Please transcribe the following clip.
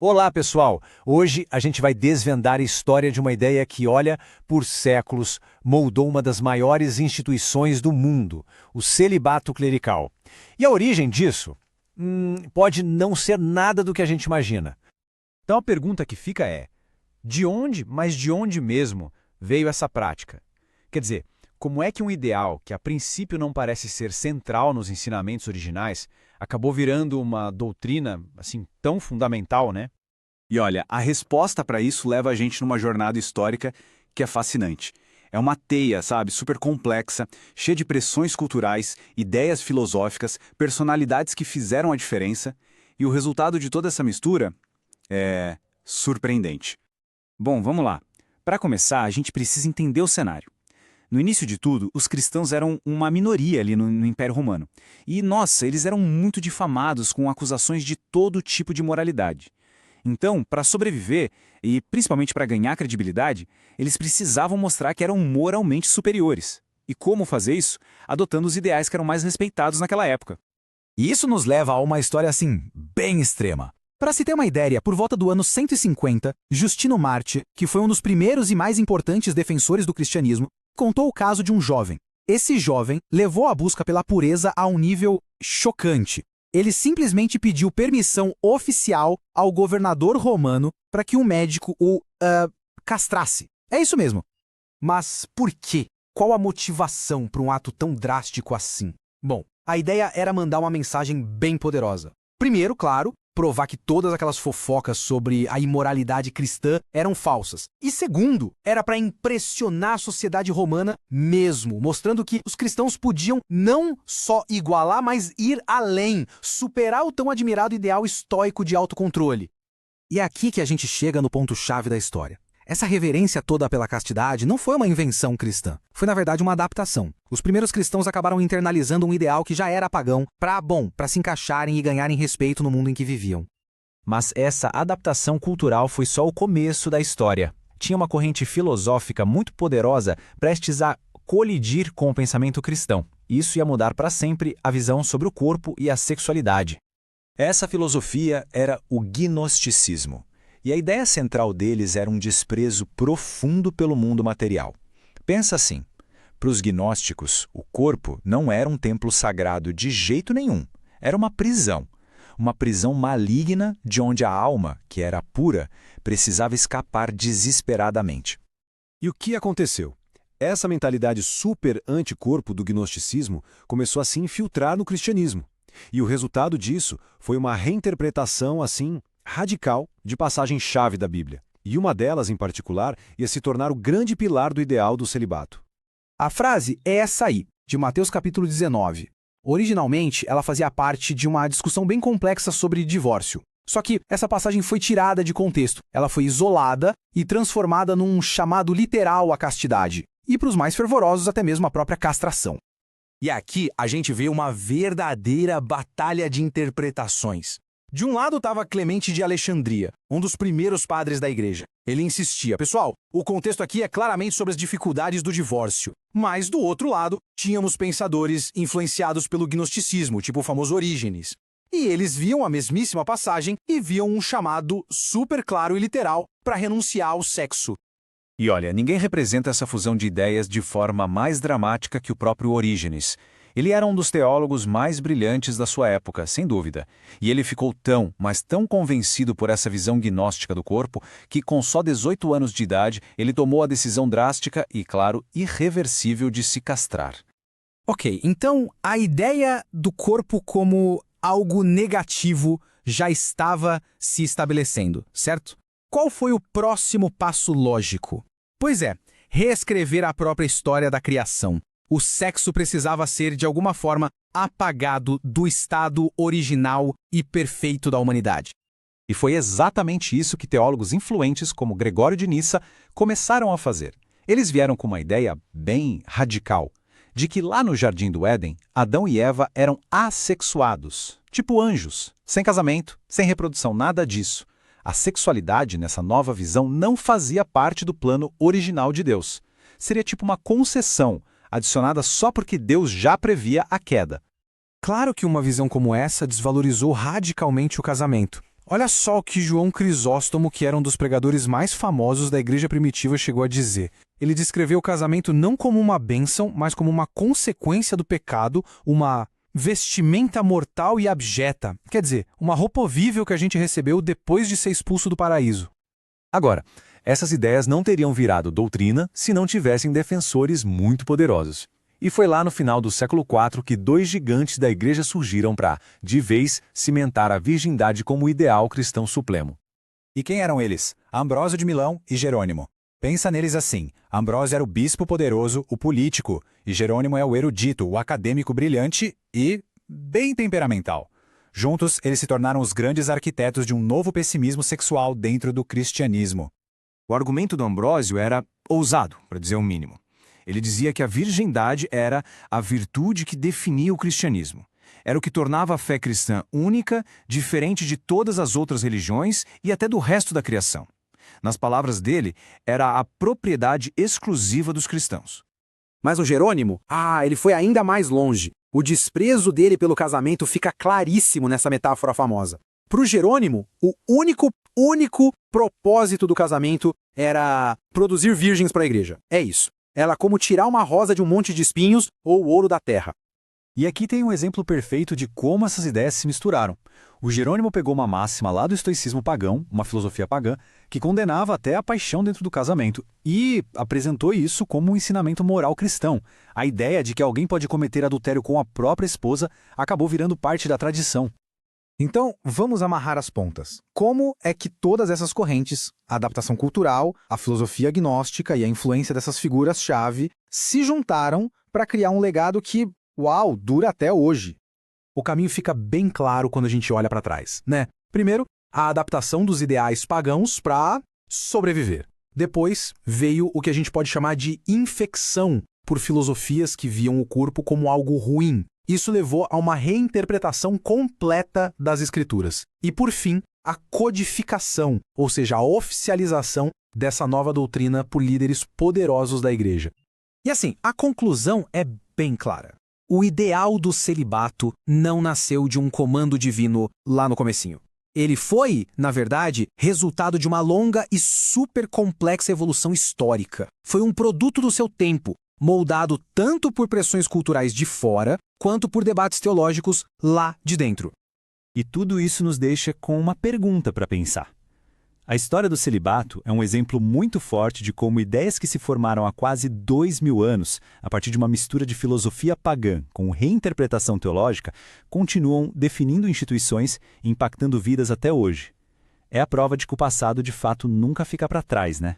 Olá, pessoal! Hoje a gente vai desvendar a história de uma ideia que, olha, por séculos moldou uma das maiores instituições do mundo, o celibato clerical. E a origem disso pode não ser nada do que a gente imagina. Então a pergunta que fica é: de onde, mas de onde mesmo, veio essa prática? Quer dizer, como é que um ideal que a princípio não parece ser central nos ensinamentos originais acabou virando uma doutrina assim tão fundamental, né? E olha, a resposta para isso leva a gente numa jornada histórica que é fascinante. É uma teia, sabe, super complexa, cheia de pressões culturais, ideias filosóficas, personalidades que fizeram a diferença, e o resultado de toda essa mistura é surpreendente. Bom, vamos lá. Para começar, a gente precisa entender o cenário. No início de tudo, os cristãos eram uma minoria ali no Império Romano. E, nossa, eles eram muito difamados com acusações de todo tipo de moralidade. Então, para sobreviver, e principalmente para ganhar credibilidade, eles precisavam mostrar que eram moralmente superiores. E como fazer isso? Adotando os ideais que eram mais respeitados naquela época. E isso nos leva a uma história assim, bem extrema. Para se ter uma ideia, por volta do ano 150, Justino Marte, que foi um dos primeiros e mais importantes defensores do cristianismo, contou o caso de um jovem. Esse jovem levou a busca pela pureza a um nível chocante. Ele simplesmente pediu permissão oficial ao governador romano para que um médico o castrasse. É isso mesmo. Mas por quê? Qual a motivação para um ato tão drástico assim? Bom, a ideia era mandar uma mensagem bem poderosa. Primeiro, claro, provar que todas aquelas fofocas sobre a imoralidade cristã eram falsas. E segundo, era para impressionar a sociedade romana mesmo, mostrando que os cristãos podiam não só igualar, mas ir além, superar o tão admirado ideal estoico de autocontrole. E é aqui que a gente chega no ponto-chave da história. Essa reverência toda pela castidade não foi uma invenção cristã. Foi, na verdade, uma adaptação. Os primeiros cristãos acabaram internalizando um ideal que já era pagão para se encaixarem e ganharem respeito no mundo em que viviam. Mas essa adaptação cultural foi só o começo da história. Tinha uma corrente filosófica muito poderosa prestes a colidir com o pensamento cristão. Isso ia mudar para sempre a visão sobre o corpo e a sexualidade. Essa filosofia era o gnosticismo. E a ideia central deles era um desprezo profundo pelo mundo material. Pensa assim, para os gnósticos, o corpo não era um templo sagrado de jeito nenhum. Era uma prisão maligna de onde a alma, que era pura, precisava escapar desesperadamente. E o que aconteceu? Essa mentalidade super anticorpo do gnosticismo começou a se infiltrar no cristianismo. E o resultado disso foi uma reinterpretação, assim, radical de passagem-chave da Bíblia. E uma delas, em particular, ia se tornar o grande pilar do ideal do celibato. A frase é essa aí, de Mateus capítulo 19. Originalmente, ela fazia parte de uma discussão bem complexa sobre divórcio. Só que essa passagem foi tirada de contexto. Ela foi isolada e transformada num chamado literal à castidade. E para os mais fervorosos, até mesmo a própria castração. E aqui a gente vê uma verdadeira batalha de interpretações. De um lado estava Clemente de Alexandria, um dos primeiros padres da igreja. Ele insistia, pessoal, o contexto aqui é claramente sobre as dificuldades do divórcio. Mas do outro lado, tínhamos pensadores influenciados pelo gnosticismo, tipo o famoso Orígenes. E eles viam a mesmíssima passagem e viam um chamado super claro e literal para renunciar ao sexo. E olha, ninguém representa essa fusão de ideias de forma mais dramática que o próprio Orígenes. Ele era um dos teólogos mais brilhantes da sua época, sem dúvida. E ele ficou tão, mas tão convencido por essa visão gnóstica do corpo, que com só 18 anos de idade, ele tomou a decisão drástica e, claro, irreversível de se castrar. Ok, então a ideia do corpo como algo negativo já estava se estabelecendo, certo? Qual foi o próximo passo lógico? Pois é, reescrever a própria história da criação. O sexo precisava ser, de alguma forma, apagado do estado original e perfeito da humanidade. E foi exatamente isso que teólogos influentes como Gregório de Nissa começaram a fazer. Eles vieram com uma ideia bem radical, de que lá no Jardim do Éden, Adão e Eva eram assexuados, tipo anjos, sem casamento, sem reprodução, nada disso. A sexualidade, nessa nova visão, não fazia parte do plano original de Deus. Seria tipo uma concessão, adicionada só porque Deus já previa a queda. Claro que uma visão como essa desvalorizou radicalmente o casamento. Olha só o que João Crisóstomo, que era um dos pregadores mais famosos da igreja primitiva, chegou a dizer. Ele descreveu o casamento não como uma bênção, mas como uma consequência do pecado, uma vestimenta mortal e abjeta. Quer dizer, uma roupa horrível que a gente recebeu depois de ser expulso do paraíso. Agora, essas ideias não teriam virado doutrina se não tivessem defensores muito poderosos. E foi lá no final do século IV que dois gigantes da igreja surgiram para, de vez, cimentar a virgindade como ideal cristão supremo. E quem eram eles? Ambrósio de Milão e Jerônimo. Pensa neles assim: Ambrósio era o bispo poderoso, o político, e Jerônimo é o erudito, o acadêmico brilhante e bem temperamental. Juntos, eles se tornaram os grandes arquitetos de um novo pessimismo sexual dentro do cristianismo. O argumento do Ambrósio era ousado, para dizer o mínimo. Ele dizia que a virgindade era a virtude que definia o cristianismo. Era o que tornava a fé cristã única, diferente de todas as outras religiões e até do resto da criação. Nas palavras dele, era a propriedade exclusiva dos cristãos. Mas o Jerônimo, ele foi ainda mais longe. O desprezo dele pelo casamento fica claríssimo nessa metáfora famosa. Para o Jerônimo, o único propósito do casamento era produzir virgens para a igreja. É isso. Ela como tirar uma rosa de um monte de espinhos ou o ouro da terra. E aqui tem um exemplo perfeito de como essas ideias se misturaram. O Jerônimo pegou uma máxima lá do estoicismo pagão, uma filosofia pagã, que condenava até a paixão dentro do casamento, e apresentou isso como um ensinamento moral cristão. A ideia de que alguém pode cometer adultério com a própria esposa acabou virando parte da tradição. Então, vamos amarrar as pontas. Como é que todas essas correntes, a adaptação cultural, a filosofia agnóstica e a influência dessas figuras-chave, se juntaram para criar um legado que, dura até hoje? O caminho fica bem claro quando a gente olha para trás, né? Primeiro, a adaptação dos ideais pagãos para sobreviver. Depois, veio o que a gente pode chamar de infecção por filosofias que viam o corpo como algo ruim. Isso levou a uma reinterpretação completa das escrituras. E, por fim, a codificação, ou seja, a oficialização dessa nova doutrina por líderes poderosos da igreja. E assim, a conclusão é bem clara. O ideal do celibato não nasceu de um comando divino lá no comecinho. Ele foi, na verdade, resultado de uma longa e super complexa evolução histórica. Foi um produto do seu tempo, moldado tanto por pressões culturais de fora, quanto por debates teológicos lá de dentro. E tudo isso nos deixa com uma pergunta para pensar. A história do celibato é um exemplo muito forte de como ideias que se formaram há quase 2000 anos, a partir de uma mistura de filosofia pagã com reinterpretação teológica, continuam definindo instituições e impactando vidas até hoje. É a prova de que o passado de fato nunca fica para trás, né?